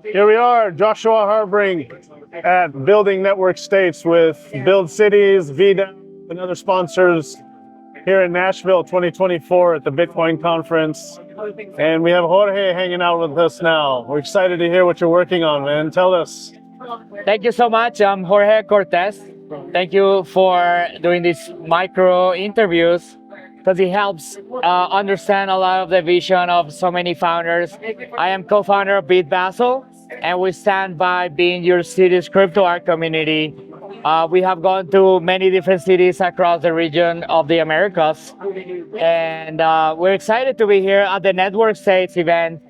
Here we are, Joshua Haarbrink at Building Network States with Build Cities, VDAP, and other sponsors here in Nashville 2024 at the Bitcoin conference. And we have Jorge hanging out with us now. We're excited to hear what you're working on, man. Tell us. Thank you so much. I'm Jorge Cortes. Thank you for doing these micro interviews because it helps understand a lot of the vision of so many founders. I am co-founder of BitBasel, and we stand by being your city's crypto art community. We have gone to many different cities across the region of the Americas, and we're excited to be here at the Network States event.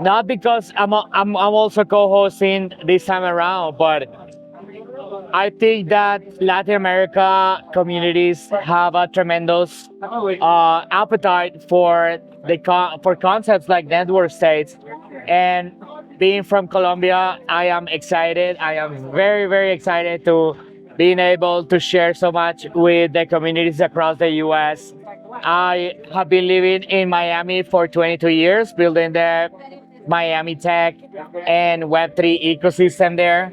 Not because I'm also co-hosting this time around, but I think that Latin America communities have a tremendous appetite for concepts like network states. And being from Colombia, I am excited. I am very, very excited to being able to share so much with the communities across the U.S. I have been living in Miami for 22 years, building the Miami Tech and Web3 ecosystem there.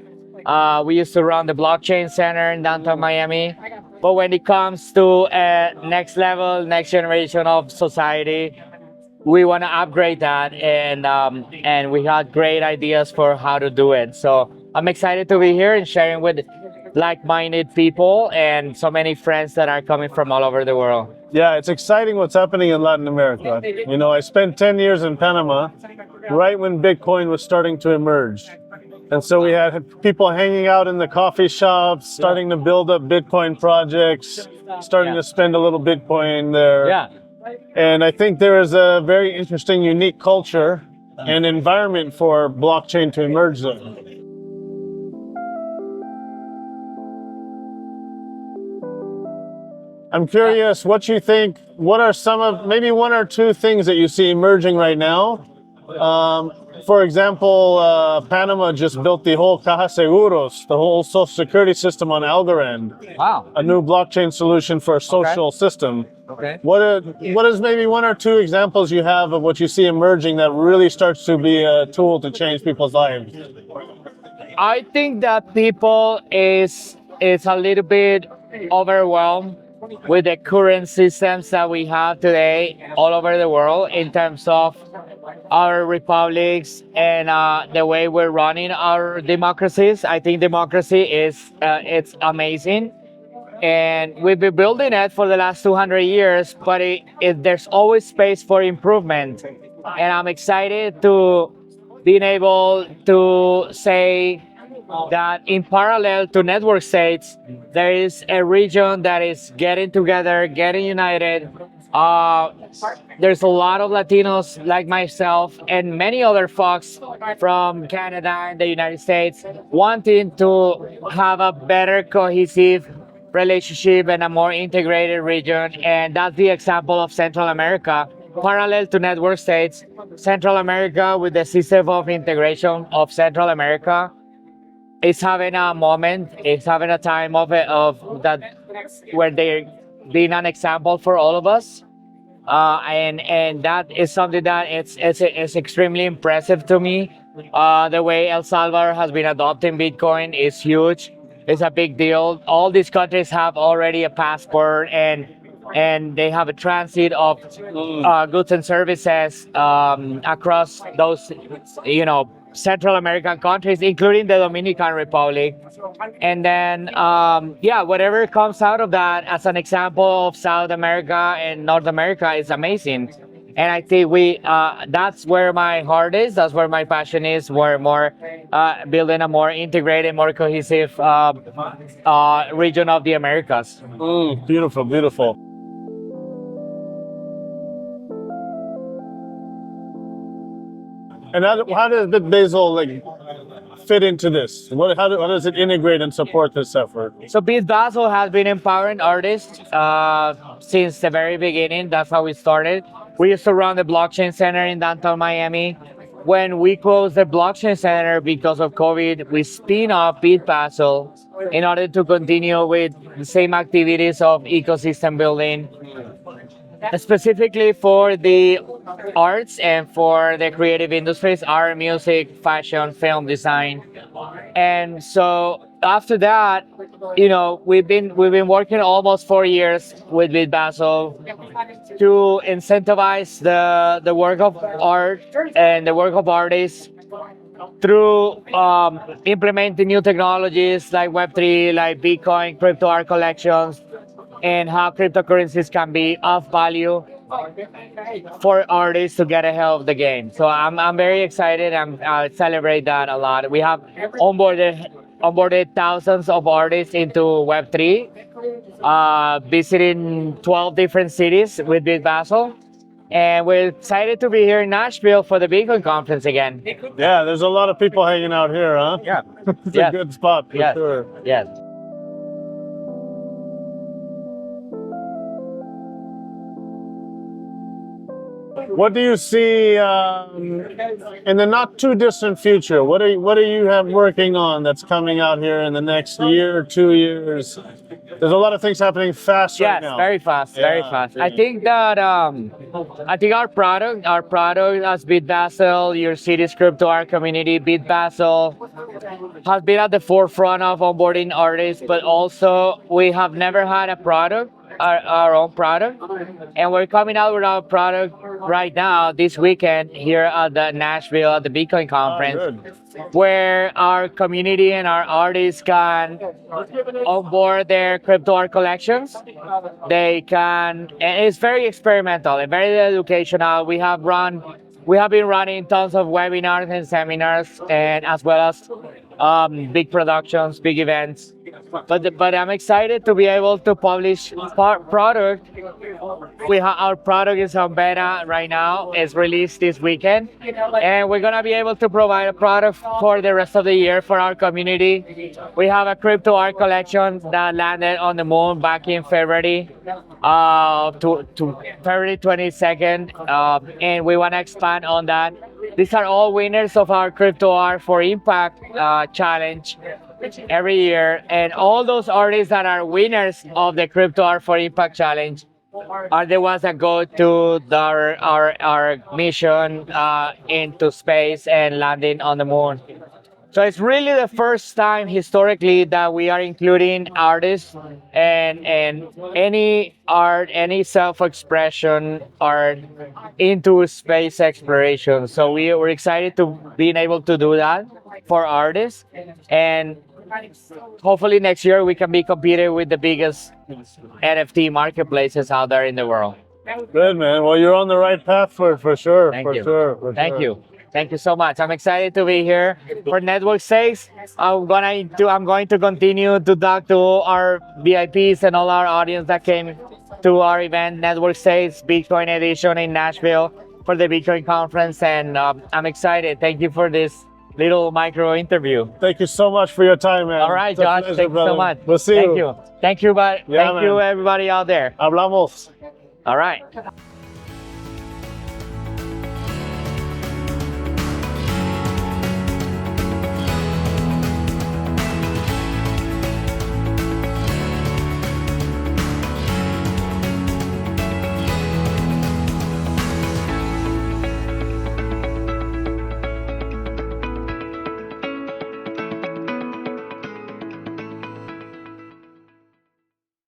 We used to run the blockchain center in downtown Miami. But when it comes to next level, next generation of society, we want to upgrade that, and we had great ideas for how to do it. So I'm excited to be here and sharing with like-minded people and so many friends that are coming from all over the world. Yeah, it's exciting what's happening in Latin America. You know, I spent 10 years in Panama, right when Bitcoin was starting to emerge. And so we had people hanging out in the coffee shops, starting to build up Bitcoin projects, starting to spend a little Bitcoin there. Yeah. And I think there is a very interesting, unique culture and environment for blockchain to emerge there. I'm curious what you think, what are some of, maybe one or two things that you see emerging right now? For example, Panama just built the whole Caja Seguros, the whole social security system on Algorand. Wow. A new blockchain solution for a social system. Okay. What is maybe one or two examples you have of what you see emerging that really starts to be a tool to change people's lives? I think that people is a little bit overwhelmed with the current systems that we have today all over the world in terms of our republics and the way we're running our democracies. I think democracy is it's amazing, and we've been building it for the last 200 years, but there's always space for improvement. And I'm excited to being able to say that in parallel to network states, there is a region that is getting together, getting united. There's a lot of Latinos like myself and many other folks from Canada and the United States wanting to have a better cohesive relationship and a more integrated region. And that's the example of Central America. Parallel to network states, Central America with the system of integration of Central America is having a moment, it's having a time of that where they're being an example for all of us. And that is something that it's extremely impressive to me. The way El Salvador has been adopting Bitcoin is huge. It's a big deal. All these countries have already a passport and they have a transit of goods and services across those, Central American countries, including the Dominican Republic. And then, whatever comes out of that as an example of South America and North America is amazing. And I think that's where my heart is, that's where my passion is, we're more building a more integrated, more cohesive region of the Americas. Beautiful, beautiful. And how does BitBasel fit into this? How does it integrate and support this effort? So BitBasel has been empowering artists since the very beginning. That's how we started. We used to run the blockchain center in downtown Miami. When we closed the blockchain center because of COVID, we spin off BitBasel in order to continue with the same activities of ecosystem building. specifically for the arts and for the creative industries, art, music, fashion, film, design. And so after that, we've been working almost 4 years with BitBasel to incentivize the work of art and the work of artists through implementing new technologies like Web3, like Bitcoin, crypto art collections, and how cryptocurrencies can be of value for artists to get ahead of the game. So I'm very excited. I celebrate that a lot. We have onboarded thousands of artists into Web3, visiting 12 different cities with BitBasel. And we're excited to be here in Nashville for the Bitcoin conference again. Yeah, there's a lot of people hanging out here, huh? Yeah. It's Yes. a good spot for Yes. sure. Yes. What do you see in the not too distant future? What do you have working on that's coming out here in the next year or 2 years? There's a lot of things happening fast right Yes, now. very fast, very Yeah, fast. yeah. I think that our product as BitBasel, your city's crypto art community, BitBasel has been at the forefront of onboarding artists, but also we have never had a product, our own product, and we're coming out with our product right now this weekend here at the Nashville at the Bitcoin conference, good. where our community and our artists can onboard their crypto art collections. They can, and it's very experimental and very educational. We have been running tons of webinars and seminars, and as well as big productions, big events. But I'm excited to be able to publish product. Our product is on beta right now. It's released this weekend, and we're gonna be able to provide a product for the rest of the year for our community. We have a crypto art collection that landed on the moon back in February, to February 22nd, and we want to expand on that. These are all winners of our Crypto Art for Impact challenge every year, and all those artists that are winners of the Crypto Art for Impact challenge are the ones that go to our mission into space and landing on the moon. So it's really the first time historically that we are including artists and any art, any self-expression art into space exploration. So we're excited to being able to do that for artists, and hopefully next year we can be competing with the biggest NFT marketplaces out there in the world. Good, man. Well, you're on the right path for sure. Thank for you. sure. For Thank sure. you. Thank you so much. I'm excited to be here for Network 6. I'm going to continue to talk to our VIPs and all our audience that came to our event, Network 6 Bitcoin edition in Nashville for the Bitcoin conference. And I'm excited. Thank you for this little micro interview. Thank you so much for your time, man. All right, It's a Josh. pleasure, Thank you brother. so much. We'll see Thank you. you. Thank you, Yeah, thank you, man. everybody out there. Hablamos. All right.